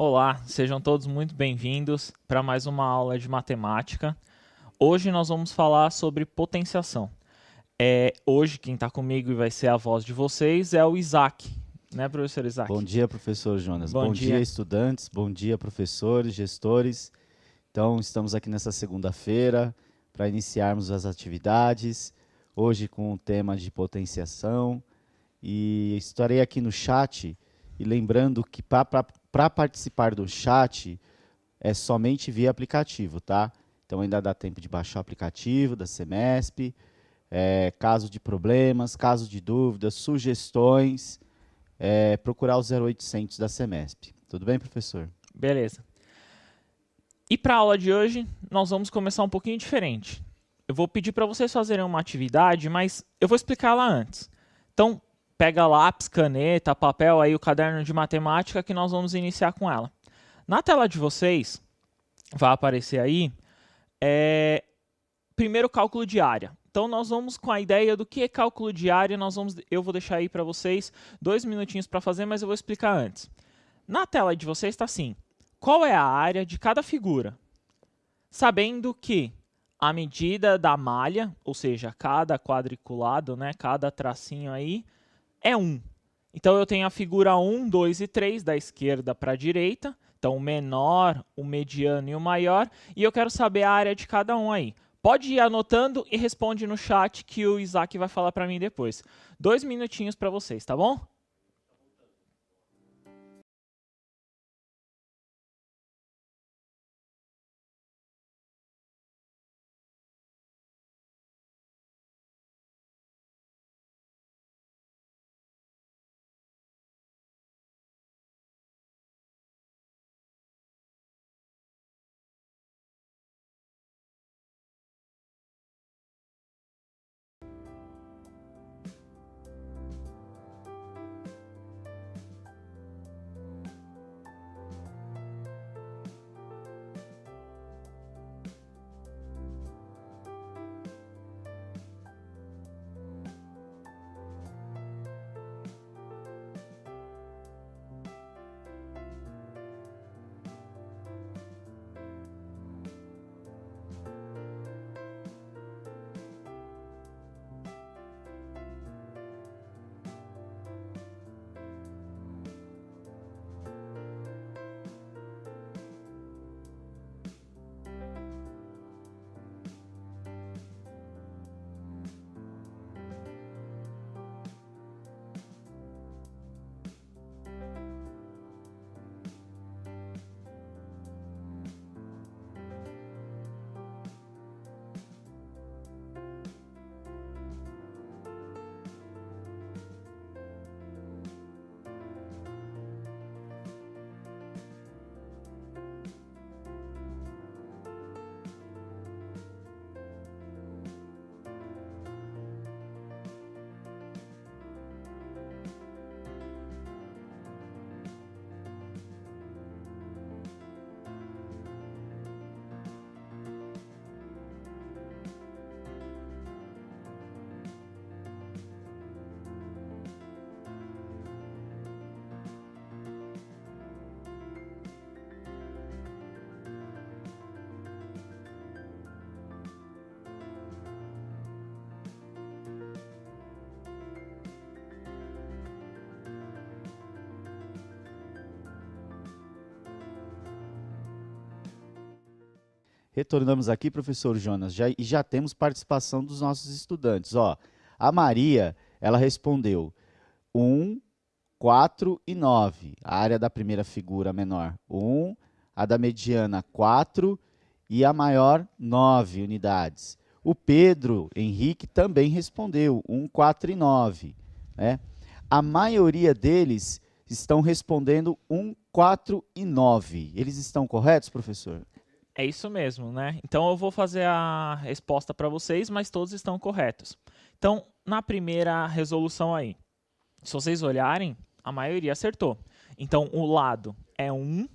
Olá, sejam todos muito bem-vindos para mais uma aula de matemática. Hoje nós vamos falar sobre potenciação. Hoje quem está comigo e vai ser a voz de vocês é o Isaac, né, professor Isaac? Bom dia, professor Jonas. Bom Bom dia. dia, estudantes. Bom dia, professores, gestores. Então, estamos aqui nessa segunda-feira para iniciarmos as atividades, hoje com o tema de potenciação. E estarei aqui no chat e lembrando que para participar do chat é somente via aplicativo, tá? Então, ainda dá tempo de baixar o aplicativo da Semesp. Caso de problemas, caso de dúvidas, sugestões, procurar o 0800 da Semesp. Tudo bem, professor? Beleza. E para a aula de hoje, nós vamos começar um pouquinho diferente. Eu vou pedir para vocês fazerem uma atividade, mas eu vou explicar ela antes. Então, pega lápis, caneta, papel, aí o caderno de matemática que nós vamos iniciar com ela. Na tela de vocês, vai aparecer aí, primeiro cálculo de área. Então, nós vamos com a ideia do que é cálculo de área, eu vou deixar aí para vocês 2 minutinhos para fazer, mas eu vou explicar antes. Na tela de vocês está assim, qual é a área de cada figura? Sabendo que a medida da malha, ou seja, cada quadriculado, né, cada tracinho aí, é 1. Então, eu tenho a figura 1, 2 e 3 da esquerda para a direita. Então, o menor, o mediano e o maior. E eu quero saber a área de cada um aí. Pode ir anotando e responde no chat que o Isaac vai falar para mim depois. 2 minutinhos para vocês, tá bom? Retornamos aqui, professor Jonas, e já temos participação dos nossos estudantes. Ó, a Maria, ela respondeu 1, 4 e 9. A área da primeira figura menor, 1, a da mediana, 4 e a maior, 9 unidades. O Pedro Henrique também respondeu 1, 4 e 9. Né? A maioria deles estão respondendo 1, 4 e 9. Eles estão corretos, professor? É isso mesmo, né? Então, eu vou fazer a resposta para vocês, mas todos estão corretos. Então, na primeira resolução aí, se vocês olharem, a maioria acertou. Então, o lado é 1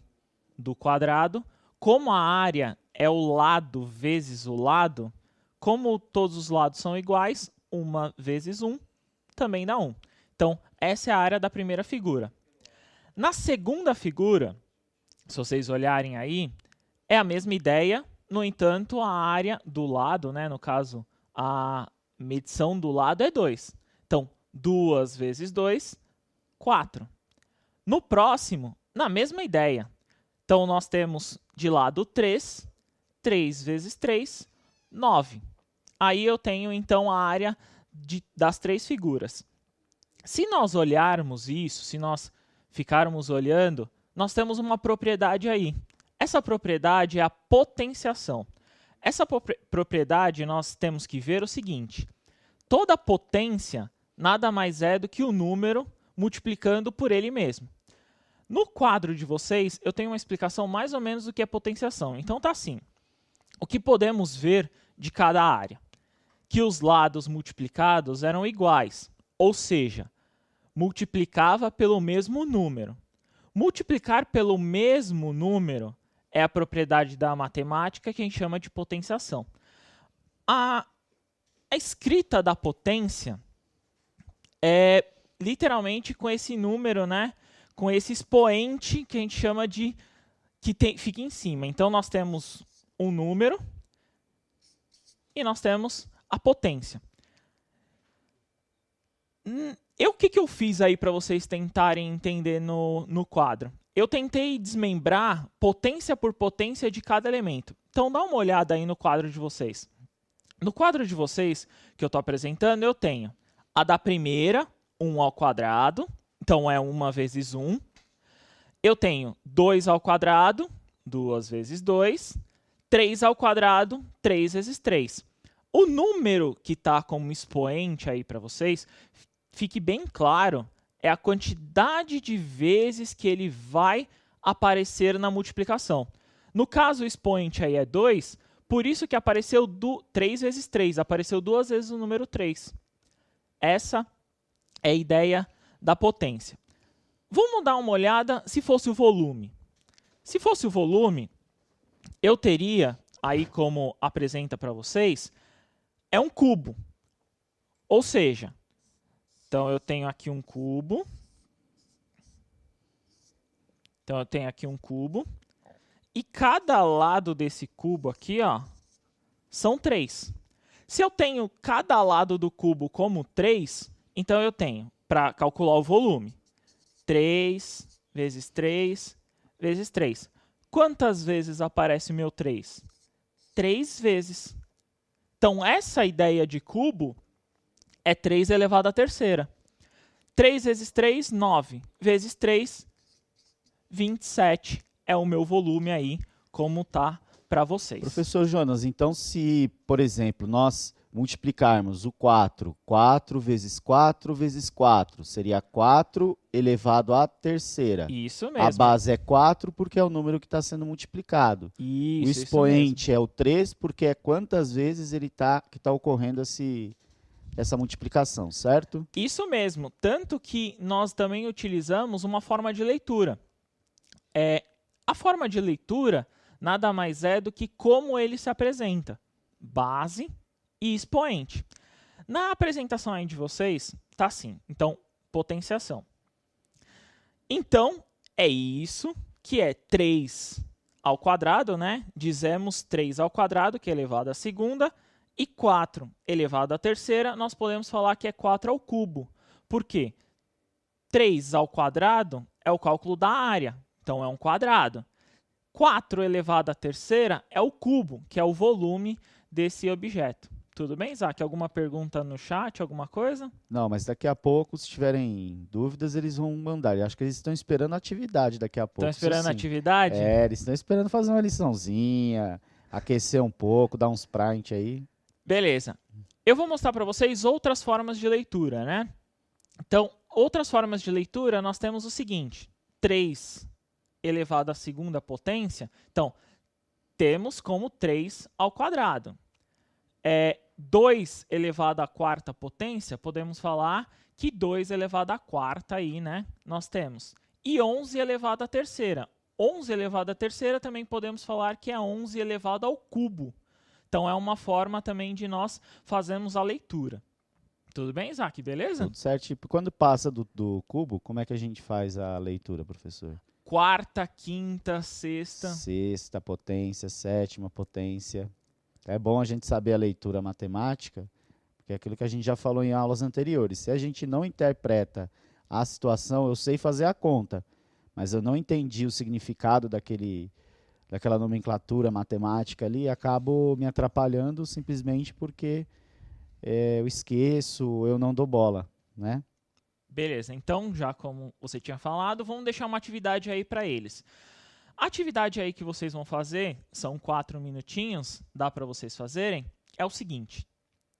do quadrado. Como a área é o lado vezes o lado, como todos os lados são iguais, 1 vezes 1 também dá 1. Então, essa é a área da primeira figura. Na segunda figura, se vocês olharem aí, é a mesma ideia, no entanto, a área do lado, né, no caso, a medição do lado é 2. Então, 2 vezes 2, 4. No próximo, na mesma ideia. Então, nós temos de lado 3, 3 vezes 3, 9. Aí eu tenho, então, a área das três figuras. Se nós olharmos isso, se nós ficarmos olhando, nós temos uma propriedade aí. Essa propriedade é a potenciação. Essa propriedade nós temos que ver o seguinte: toda potência nada mais é do que o número multiplicando por ele mesmo. No quadro de vocês, eu tenho uma explicação mais ou menos do que é potenciação. Então tá assim: o que podemos ver de cada área? Que os lados multiplicados eram iguais, ou seja, multiplicava pelo mesmo número. Multiplicar pelo mesmo número é a propriedade da matemática que a gente chama de potenciação. A escrita da potência é literalmente com esse número, né? Com esse expoente que a gente chama de fica em cima. Então nós temos um número e nós temos a potência. O que eu fiz aí para vocês tentarem entender no quadro? Eu tentei desmembrar potência por potência de cada elemento. Então dá uma olhada aí no quadro de vocês. No quadro de vocês que eu estou apresentando, eu tenho a da primeira, 1 ao quadrado. Então é 1 vezes 1. Eu tenho 2 ao quadrado, 2 vezes 2. 3 ao quadrado, 3 vezes 3. O número que está como expoente aí para vocês, fique bem claro, é a quantidade de vezes que ele vai aparecer na multiplicação. No caso, o expoente aí é 2, por isso que apareceu 3 vezes 3, apareceu 2 vezes o número 3. Essa é a ideia da potência. Vamos dar uma olhada se fosse o volume. Se fosse o volume, eu teria, aí como apresenta para vocês, é um cubo. Ou seja, então eu tenho aqui um cubo. Então eu tenho aqui um cubo. E cada lado desse cubo aqui, ó, são 3. Se eu tenho cada lado do cubo como 3, então eu tenho, para calcular o volume, 3 vezes 3 vezes 3. Quantas vezes aparece o meu 3? 3 vezes. Então, essa ideia de cubo é 3 elevado à terceira. 3 vezes 3, 9. Vezes 3, 27. É o meu volume aí, como tá para vocês. Professor Jonas, então se, por exemplo, nós multiplicarmos o 4, 4 vezes 4 vezes 4, seria 4 elevado à terceira. Isso mesmo. A base é 4 porque é o número que está sendo multiplicado. Isso, o expoente é o 3 porque é quantas vezes ele que está ocorrendo essa multiplicação, certo? Isso mesmo. Tanto que nós também utilizamos uma forma de leitura. A forma de leitura nada mais é do que como ele se apresenta. Base e expoente. Na apresentação aí de vocês, tá assim. Então, potenciação. Então, é isso que é 3 ao quadrado, né? Dizemos 3 ao quadrado, que é elevado à segunda, e 4 elevado à terceira, nós podemos falar que é 4 ao cubo. Por quê? 3 ao quadrado é o cálculo da área, então é um quadrado. 4 elevado à terceira é o cubo, que é o volume desse objeto. Tudo bem, Isaac? Alguma pergunta no chat, alguma coisa? Não, mas daqui a pouco, se tiverem dúvidas, eles vão mandar. Eu acho que eles estão esperando a atividade daqui a pouco. Estão esperando a atividade? Eles estão esperando fazer uma liçãozinha, aquecer um pouco, dar uns print aí. Beleza. Eu vou mostrar para vocês outras formas de leitura, né? Então, outras formas de leitura, nós temos o seguinte. 3 elevado à segunda potência. Então, temos como 3 ao quadrado. 2 elevado à quarta potência, podemos falar que 2 elevado à quarta aí, né? Nós temos. E 11 elevado à terceira. 11 elevado à terceira também podemos falar que é 11 elevado ao cubo. Então, é uma forma também de nós fazermos a leitura. Tudo bem, Isaac? Beleza? Tudo certo. Tipo, quando passa do cubo, como é que a gente faz a leitura, professor? quarta, quinta, sexta. Sexta potência, sétima potência. É bom a gente saber a leitura matemática, porque é aquilo que a gente já falou em aulas anteriores. Se a gente não interpreta a situação, eu sei fazer a conta, mas eu não entendi o significado daquela nomenclatura matemática ali, e acabo me atrapalhando simplesmente porque eu esqueço, eu não dou bola, né? Beleza, então, já como você tinha falado, vamos deixar uma atividade aí para eles. A atividade aí que vocês vão fazer, são 4 minutinhos, dá para vocês fazerem, é o seguinte.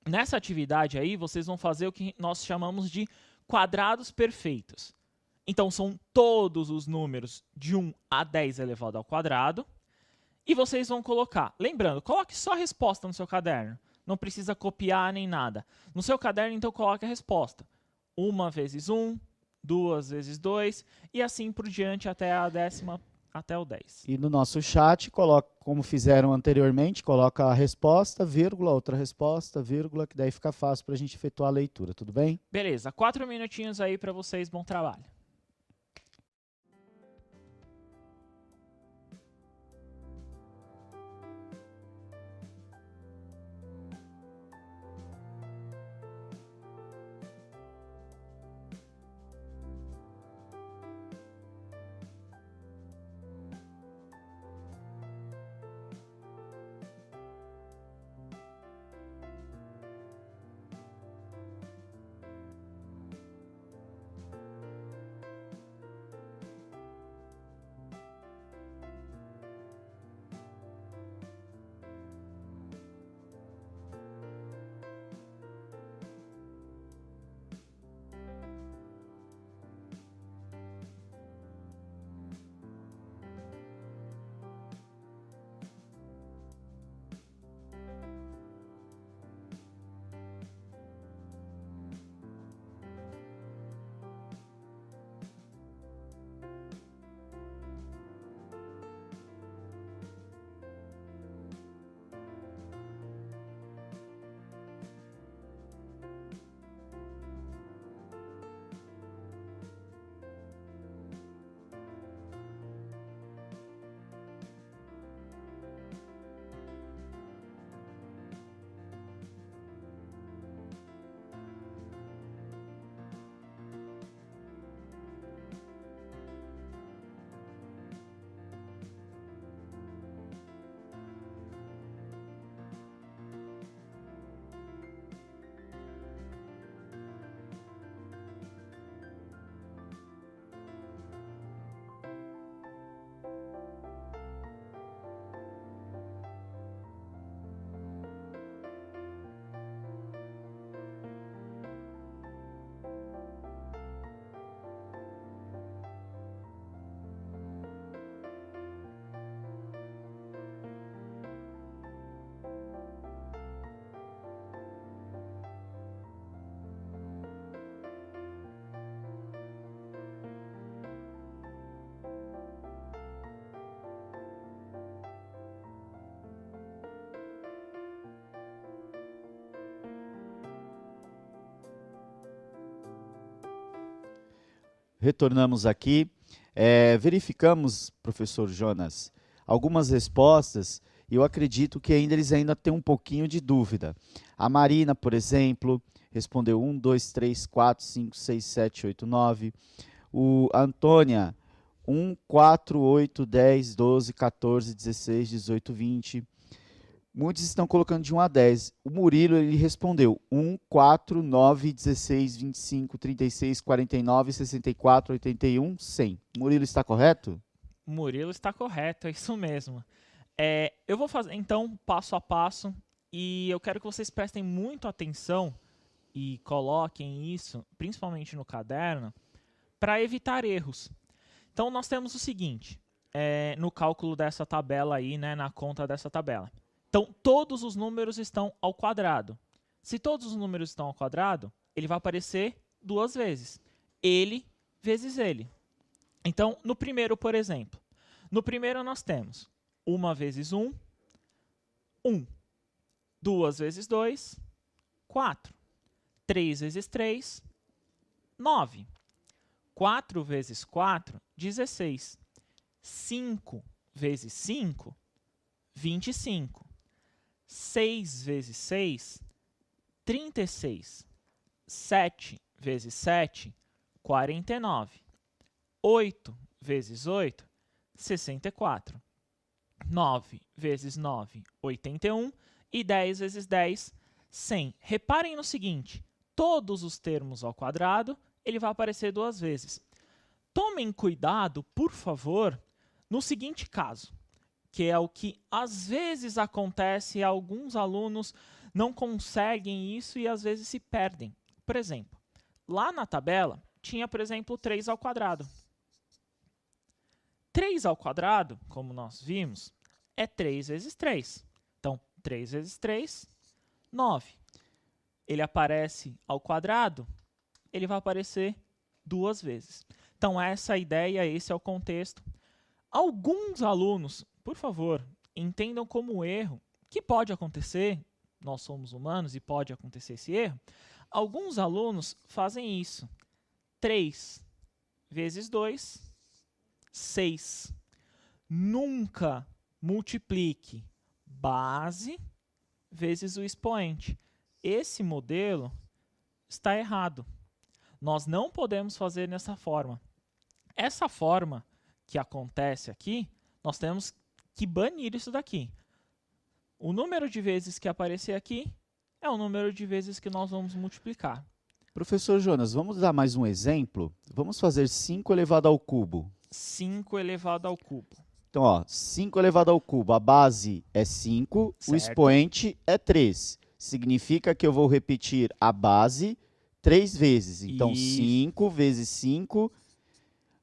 Nessa atividade aí, vocês vão fazer o que nós chamamos de quadrados perfeitos. Então, são todos os números de 1 a 10 elevado ao quadrado. E vocês vão colocar, lembrando, coloque só a resposta no seu caderno. Não precisa copiar nem nada. No seu caderno, então, coloque a resposta. 1 vezes 1, 2 vezes 2, e assim por diante até a décima, até o 10. E no nosso chat, coloca, como fizeram anteriormente, coloca a resposta, vírgula, outra resposta, vírgula, que daí fica fácil para a gente efetuar a leitura, tudo bem? Beleza, 4 minutinhos aí para vocês, bom trabalho. Retornamos aqui, verificamos, professor Jonas, algumas respostas e eu acredito que eles ainda têm um pouquinho de dúvida. A Marina, por exemplo, respondeu 1, 2, 3, 4, 5, 6, 7, 8, 9. A Antônia, 1, 4, 8, 10, 12, 14, 16, 18, 20. Muitos estão colocando de 1 a 10. O Murilo ele respondeu 1, 4, 9, 16, 25, 36, 49, 64, 81, 100. O Murilo está correto? O Murilo está correto, é isso mesmo. Eu vou fazer, então, passo a passo, e eu quero que vocês prestem muito atenção e coloquem isso, principalmente no caderno, para evitar erros. Então, nós temos o seguinte, no cálculo dessa tabela aí, né, na conta dessa tabela. Então, todos os números estão ao quadrado. Se todos os números estão ao quadrado, ele vai aparecer 2 vezes. Ele vezes ele. Então, no primeiro, por exemplo. No primeiro, nós temos 1 vezes 1, 1. 2 vezes 2, 4. 3 vezes 3, 9. 4 vezes 4, 16. 5 vezes 5, 25. 6 vezes 6, 36. 7 vezes 7, 49. 8 vezes 8, 64. 9 vezes 9, 81. E 10 vezes 10, 100. Reparem no seguinte, todos os termos ao quadrado, ele vai aparecer duas vezes. Tomem cuidado, por favor, no seguinte caso, que é o que às vezes acontece e alguns alunos não conseguem isso e às vezes se perdem. Por exemplo, lá na tabela tinha, por exemplo, 3 ao quadrado. 3 ao quadrado, como nós vimos, é 3 vezes 3. Então, 3 vezes 3, 9. Ele aparece ao quadrado, ele vai aparecer duas vezes. Então, essa é a ideia, esse é o contexto. Alguns alunos, por favor, entendam como erro, que pode acontecer, nós somos humanos e pode acontecer esse erro. Alguns alunos fazem isso. 3 vezes 2, 6. Nunca multiplique base vezes o expoente. Esse modelo está errado. Nós não podemos fazer dessa forma. Essa forma que acontece aqui, nós temos que banir isso daqui. O número de vezes que aparecer aqui é o número de vezes que nós vamos multiplicar. Professor Jonas, vamos dar mais um exemplo? Vamos fazer 5 elevado ao cubo. 5 elevado ao cubo. Então, ó, 5 elevado ao cubo, a base é 5, Certo. o expoente é 3. Significa que eu vou repetir a base 3 vezes. Então, Isso. 5 vezes 5.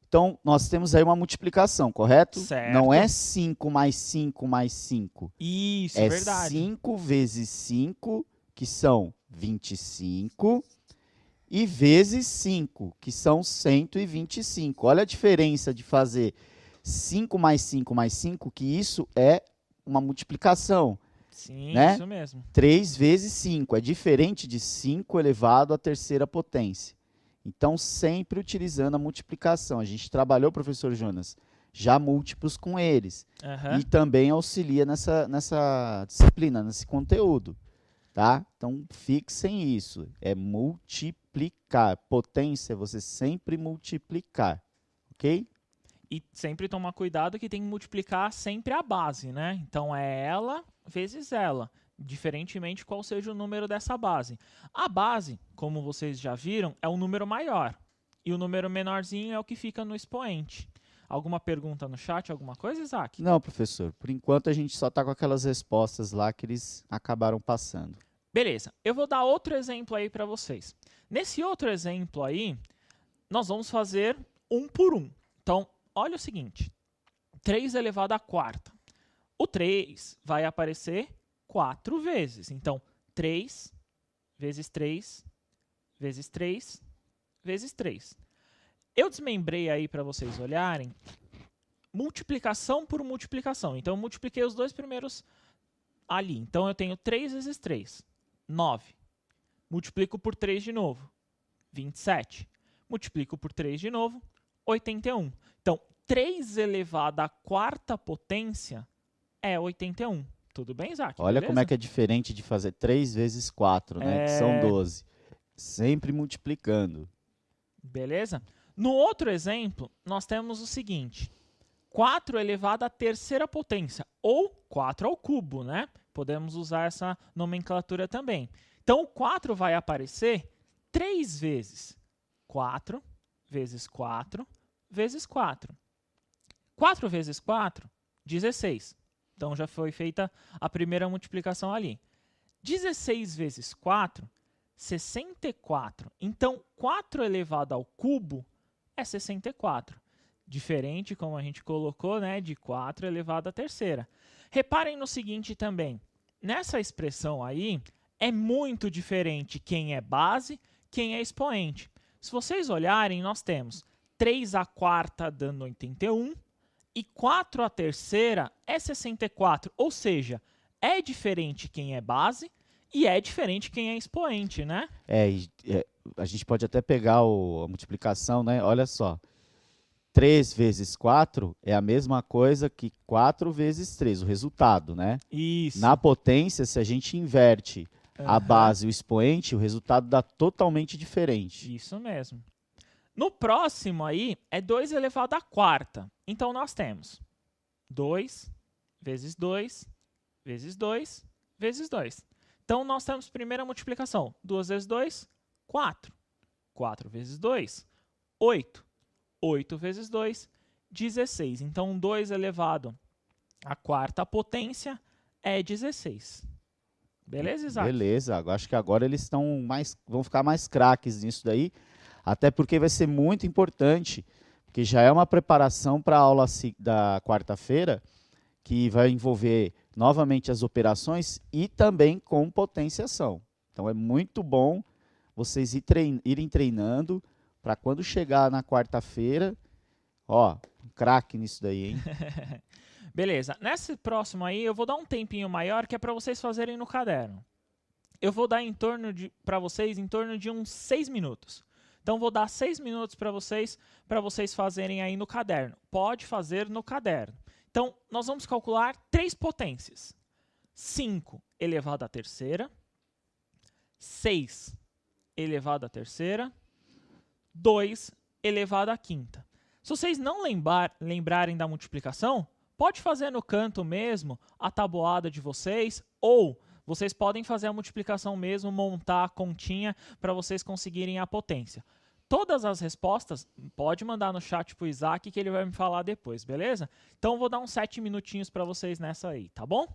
Então, nós temos aí uma multiplicação, correto? Certo. Não é 5 mais 5 mais 5. Isso, É verdade. 5 vezes 5, que são 25, e vezes 5, que são 125. Olha a diferença de fazer 5 mais 5 mais 5, que isso é uma multiplicação. Sim, né? isso mesmo. 3 vezes 5 é diferente de 5 elevado à terceira potência. Então, sempre utilizando a multiplicação. A gente trabalhou, professor Jonas, já múltiplos com eles. Uhum. E também auxilia nessa disciplina, nesse conteúdo. Tá? Então, fixem isso. É multiplicar. Potência é você sempre multiplicar. Ok? E sempre tomar cuidado que tem que multiplicar sempre a base, né? Então, é ela vezes ela, diferentemente qual seja o número dessa base. A base, como vocês já viram, é um número maior. E o número menorzinho é o que fica no expoente. Alguma pergunta no chat, alguma coisa, Isaac? Não, professor. Por enquanto, a gente só está com aquelas respostas lá que eles acabaram passando. Beleza. Eu vou dar outro exemplo aí para vocês. Nesse outro exemplo aí, nós vamos fazer um por um. Então, olha o seguinte. 3 elevado à quarta. O 3 vai aparecer 4 vezes. Então, 3 vezes 3 vezes 3 vezes 3. Eu desmembrei aí para vocês olharem multiplicação por multiplicação. Então, eu multipliquei os dois primeiros ali. Então, eu tenho 3 vezes 3, 9. Multiplico por 3 de novo, 27. Multiplico por 3 de novo, 81. Então, 3 elevado à quarta potência é 81. Tudo bem, Isaac? Olha Beleza? como é que é diferente de fazer 3 vezes 4, né? Que são 12. Sempre multiplicando. Beleza? No outro exemplo, nós temos o seguinte. 4 elevado à terceira potência, ou 4 ao cubo, né? Podemos usar essa nomenclatura também. Então, o 4 vai aparecer 3 vezes. 4 vezes 4 vezes 4. 4 vezes 4, 16. Então, já foi feita a primeira multiplicação ali. 16 vezes 4, 64. Então, 4 elevado ao cubo é 64. Diferente, como a gente colocou, né, de 4 elevado à terceira. Reparem no seguinte também. Nessa expressão aí, é muito diferente quem é base, quem é expoente. Se vocês olharem, nós temos 3 à quarta dando 81 e 4 à terceira é 64. Ou seja, é diferente quem é base e é diferente quem é expoente, né? A gente pode até pegar a multiplicação, né? Olha só. 3 vezes 4 é a mesma coisa que 4 vezes 3, o resultado, né? Isso. Na potência, se a gente inverte a Aham. base e o expoente, o resultado dá totalmente diferente. Isso mesmo. No próximo aí é 2 elevado à quarta. Então, nós temos 2 vezes 2 vezes 2 vezes 2. Então, nós temos primeira multiplicação. 2 vezes 2, 4. 4 vezes 2, 8. 8 vezes 2, 16. Então, 2 elevado à quarta potência é 16. Beleza, Isaac? Beleza, acho que agora eles vão ficar mais craques nisso daí, até porque vai ser muito importante, porque já é uma preparação para a aula da quarta-feira, que vai envolver novamente as operações e também com potenciação. Então é muito bom vocês irem treinando para quando chegar na quarta-feira, ó, um craque nisso daí, hein? Beleza. Nesse próximo aí, eu vou dar um tempinho maior, que é para vocês fazerem no caderno. Eu vou dar para vocês em torno de uns 6 minutos. Então, vou dar 6 minutos para vocês fazerem aí no caderno. Pode fazer no caderno. Então, nós vamos calcular 3 potências. 5 elevado à terceira, 6 elevado à terceira, 2 elevado à quinta. Se vocês não lembrarem da multiplicação, pode fazer no canto mesmo a tabuada de vocês, ou vocês podem fazer a multiplicação mesmo, montar a continha para vocês conseguirem a potência. Todas as respostas, pode mandar no chat pro Isaac que ele vai me falar depois, beleza? Então, vou dar uns 7 minutinhos para vocês nessa aí, tá bom?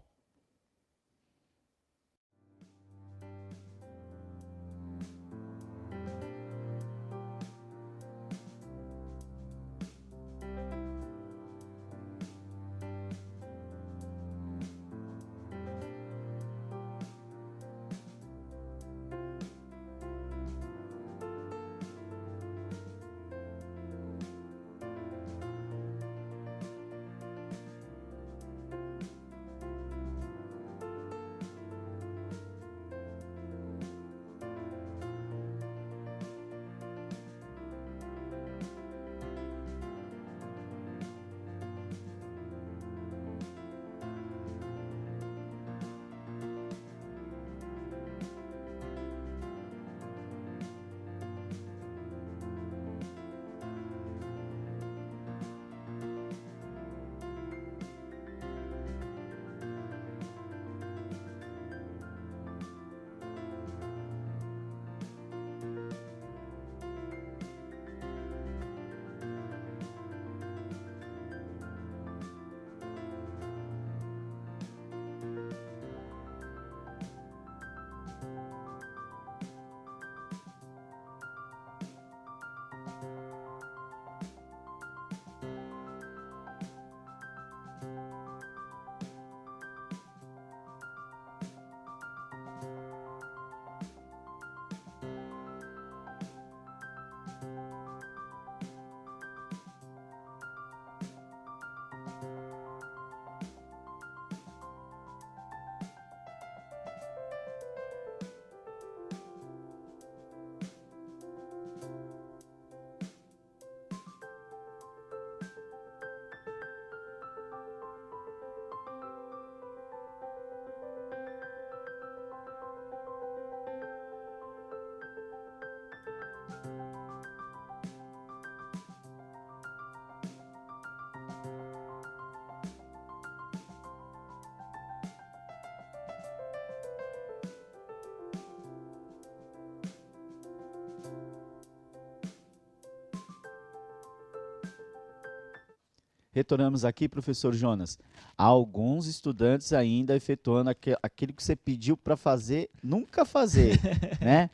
Retornamos aqui, professor Jonas. Há alguns estudantes ainda efetuando aquilo que você pediu para fazer, nunca fazer, né?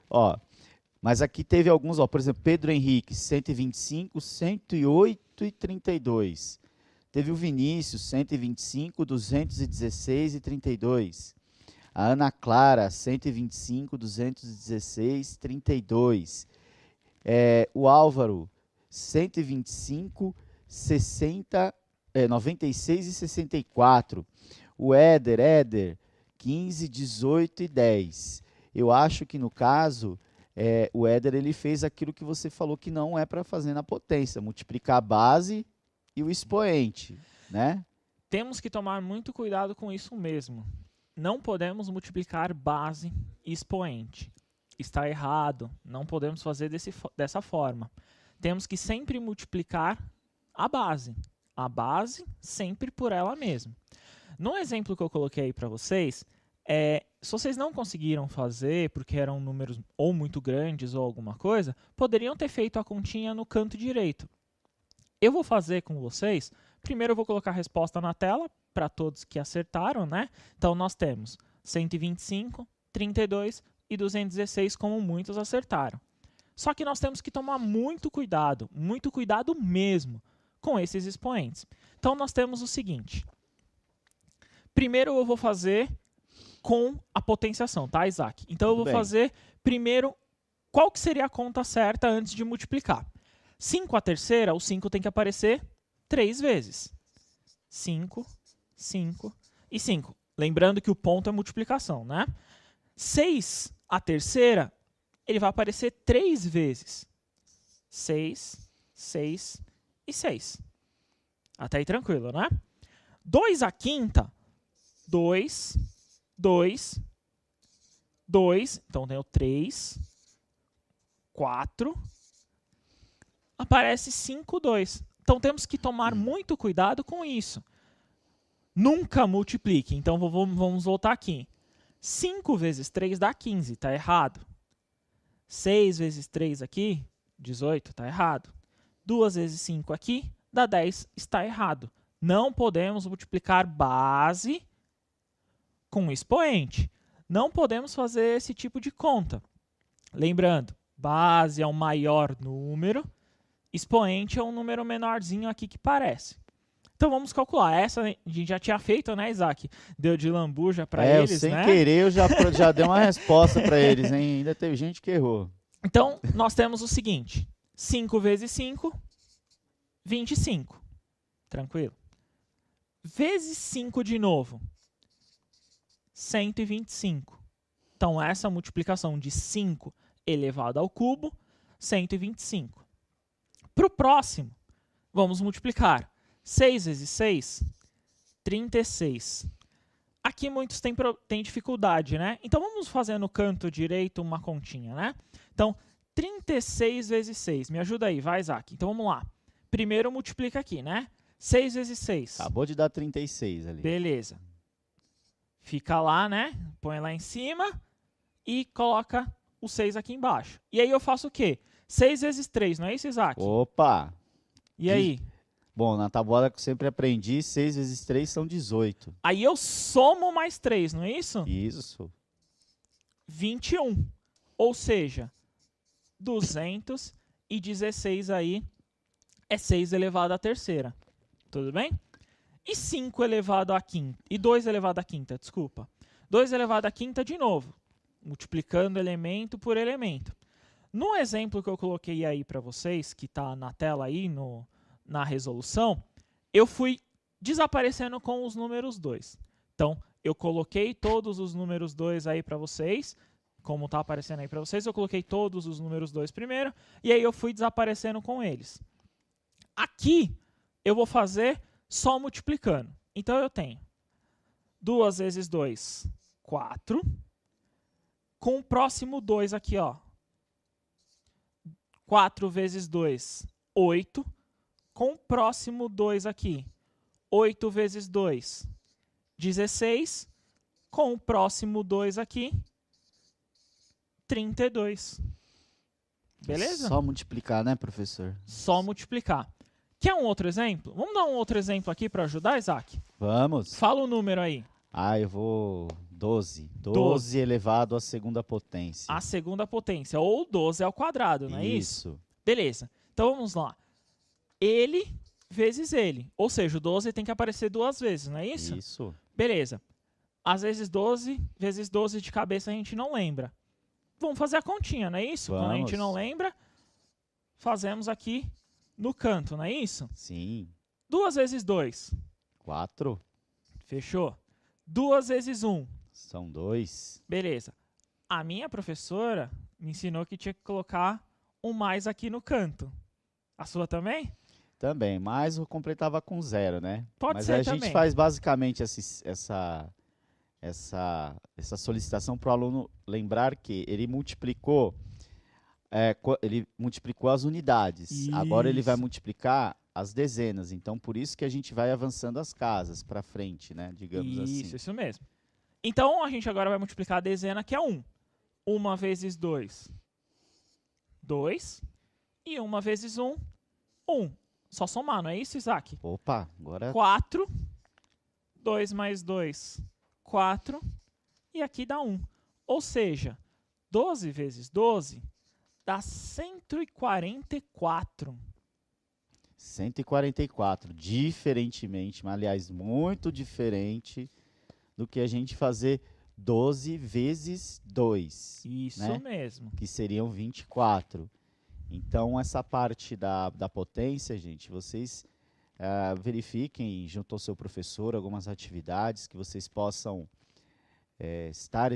Ó, mas aqui teve alguns, ó, por exemplo, Pedro Henrique, 125, 108 e 32. Teve o Vinícius, 125, 216 e 32. A Ana Clara, 125, 216, 32. O Álvaro, 125, 96 e 64. O Éder, 15, 18 e 10. Eu acho que no caso o Éder ele fez aquilo que você falou que não é para fazer na potência, multiplicar a base e o expoente, né? Temos que tomar muito cuidado com isso mesmo. Não podemos multiplicar base e expoente. Está errado. Não podemos fazer dessa forma. Temos que sempre multiplicar a base. A base sempre por ela mesma. No exemplo que eu coloquei aí para vocês, se vocês não conseguiram fazer porque eram números ou muito grandes ou alguma coisa, poderiam ter feito a continha no canto direito. Eu vou fazer com vocês. Primeiro eu vou colocar a resposta na tela para todos que acertaram, né? Então nós temos 125, 32 e 216, como muitos acertaram. Só que nós temos que tomar muito cuidado mesmo, com esses expoentes. Então nós temos o seguinte. Primeiro eu vou fazer com a potenciação, tá, Isaac? Então eu vou fazer primeiro qual que seria a conta certa antes de multiplicar. 5 à terceira, o 5 tem que aparecer 3 vezes. 5, 5 e 5. Lembrando que o ponto é multiplicação, né? 6 à terceira, ele vai aparecer 3 vezes. 6, 6 e 6. Até aí tranquilo, né? 2 à quinta, 2, 2, 2. Então tem o 3, 4. Aparece 5, 2. Então temos que tomar muito cuidado com isso. Nunca multiplique. Então vamos voltar aqui. 5 vezes 3 dá 15, está errado. 6 vezes 3 aqui, 18, está errado. 2 vezes 5 aqui, dá 10, está errado. Não podemos multiplicar base com expoente. Não podemos fazer esse tipo de conta. Lembrando, base é o maior número, expoente é um número menorzinho aqui que parece. Então vamos calcular. Essa a gente já tinha feito, né, Isaac? Deu de lambuja para eles, sem né? querer eu já dei uma resposta para eles, hein? Ainda teve gente que errou. Então, nós temos o seguinte. 5 vezes 5, 25. Tranquilo. Vezes 5 de novo, 125. Então, essa multiplicação de 5 elevado ao cubo, 125. Para o próximo, vamos multiplicar. 6 vezes 6, 36. Aqui muitos têm dificuldade, né? Então, vamos fazer no canto direito uma continha, né? Então, 36 vezes 6. Me ajuda aí, vai, Isaac. Então, vamos lá. Primeiro multiplica aqui, né? 6 vezes 6. Acabou de dar 36 ali. Beleza. Fica lá, né? Põe lá em cima e coloca o 6 aqui embaixo. E aí eu faço o quê? 6 vezes 3, não é isso, Isaac? Opa! E aí? Bom, na tabuada que eu sempre aprendi, 6 vezes 3 são 18. Aí eu somo mais 3, não é isso? Isso. 21. Ou seja, 216 aí é 6 elevado à terceira. Tudo bem? E 5 elevado à quinta. E 2 elevado à quinta, desculpa. 2 elevado à quinta de novo. Multiplicando elemento por elemento. No exemplo que eu coloquei aí para vocês, que está na tela aí, na resolução, eu fui desaparecendo com os números 2. Então, eu coloquei todos os números 2 aí para vocês, como está aparecendo aí para vocês, eu coloquei todos os números 2 primeiro, e aí eu fui desaparecendo com eles. Aqui, eu vou fazer só multiplicando. Então, eu tenho 2 vezes 2, 4. Com o próximo 2 aqui, ó. 4 vezes 2, 8. Com o próximo 2 aqui, 8 vezes 2, 16. Com o próximo 2 aqui, 32. Beleza? Só multiplicar, né, professor? Só multiplicar. Quer um outro exemplo? Vamos dar um outro exemplo aqui para ajudar, Isaac? Vamos. Fala o número aí. Eu vou 12. 12 elevado à segunda potência. A segunda potência, ou 12 ao quadrado, não é isso? Isso. Beleza. Então vamos lá. Ele vezes ele. Ou seja, o 12 tem que aparecer 2 vezes, não é isso? Isso. Beleza. Às vezes 12 vezes 12 de cabeça a gente não lembra. Vamos fazer a continha, não é isso? Vamos. Quando a gente não lembra, fazemos aqui no canto, não é isso? Sim. 2 vezes 2. 4. Fechou. 2 vezes 1. São 2. Beleza. A minha professora me ensinou que tinha que colocar um mais aqui no canto. A sua também? Também, mas eu completava com 0, né? Pode Mas ser a gente também. faz basicamente essa solicitação para o aluno lembrar que ele multiplicou, ele multiplicou as unidades. Agora ele vai Isso. multiplicar as dezenas. Então, por isso que a gente vai avançando as casas para frente, né? Digamos assim. Isso mesmo. Então, a gente agora vai multiplicar a dezena, que é 1. 1 vezes 2, 2. E 1 vezes 1, 1. Só somar, não é isso, Isaac? Opa, agora 4. 2 mais 2, 4. E aqui dá 1. Ou seja, 12 vezes 12 dá 144. 144, diferentemente, mas aliás, muito diferente do que a gente fazer 12 vezes 2, Isso né? mesmo. Que seriam 24. Então, essa parte da potência, gente, vocês verifiquem junto ao seu professor algumas atividades que vocês possam estar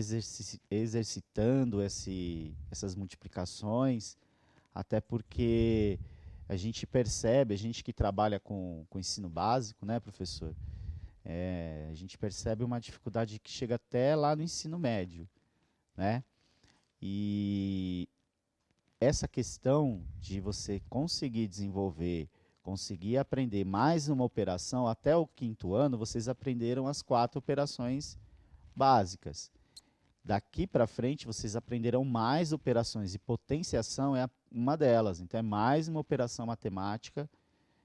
exercitando essas multiplicações, até porque a gente percebe, a gente que trabalha com ensino básico, né, professor? A gente percebe uma dificuldade que chega até lá no ensino médio, né? E essa questão de você conseguir desenvolver, conseguir aprender mais uma operação, até o 5º ano, vocês aprenderam as 4 operações básicas. Daqui para frente, vocês aprenderão mais operações e potenciação é uma delas. Então, é mais uma operação matemática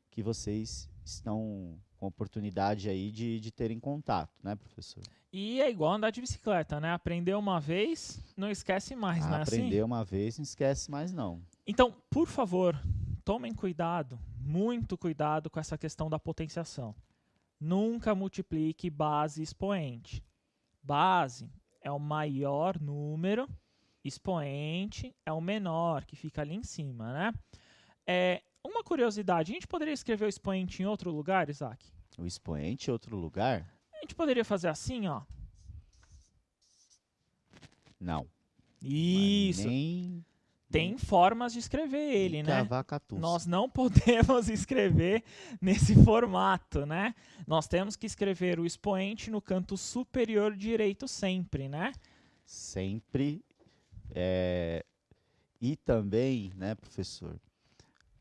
que vocês estão com oportunidade aí de terem contato, né, professor? E é igual andar de bicicleta, né? Aprendeu uma vez, não esquece mais, não é assim? Aprender uma vez, não esquece mais não. Então, por favor, tomem cuidado, muito cuidado com essa questão da potenciação. Nunca multiplique base e expoente. Base é o maior número, expoente é o menor, que fica ali em cima, né? Uma curiosidade, a gente poderia escrever o expoente em outro lugar, Isaac? O expoente em outro lugar? A gente poderia fazer assim, ó. Não. Isso. Tem formas de escrever ele, né? Nós não podemos escrever nesse formato, né? Nós temos que escrever o expoente no canto superior direito sempre, né? Sempre. E também, né, professor,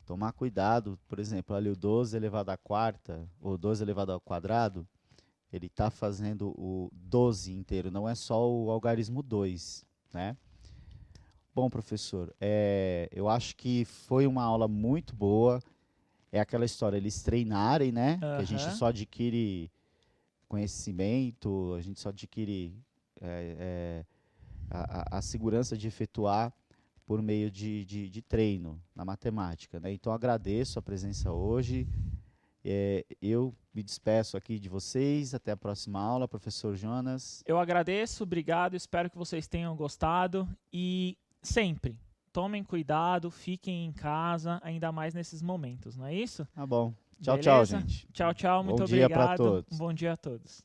tomar cuidado, por exemplo, ali o 12 elevado à quarta, ou 12 elevado ao quadrado, ele está fazendo o 12 inteiro, não é só o algarismo 2, né? Bom, professor, eu acho que foi uma aula muito boa. É aquela história, eles treinarem, né? Que a gente só adquire conhecimento, a gente só adquire a segurança de efetuar por meio de treino na matemática, né? Então, agradeço a presença hoje. Eu me despeço aqui de vocês. Até a próxima aula, professor Jonas. Eu agradeço, obrigado, espero que vocês tenham gostado e sempre tomem cuidado, fiquem em casa, ainda mais nesses momentos, não é isso? Tá bom. Tchau, Beleza? tchau, gente. Tchau, tchau, muito Bom dia obrigado. para todos. Um bom dia a todos.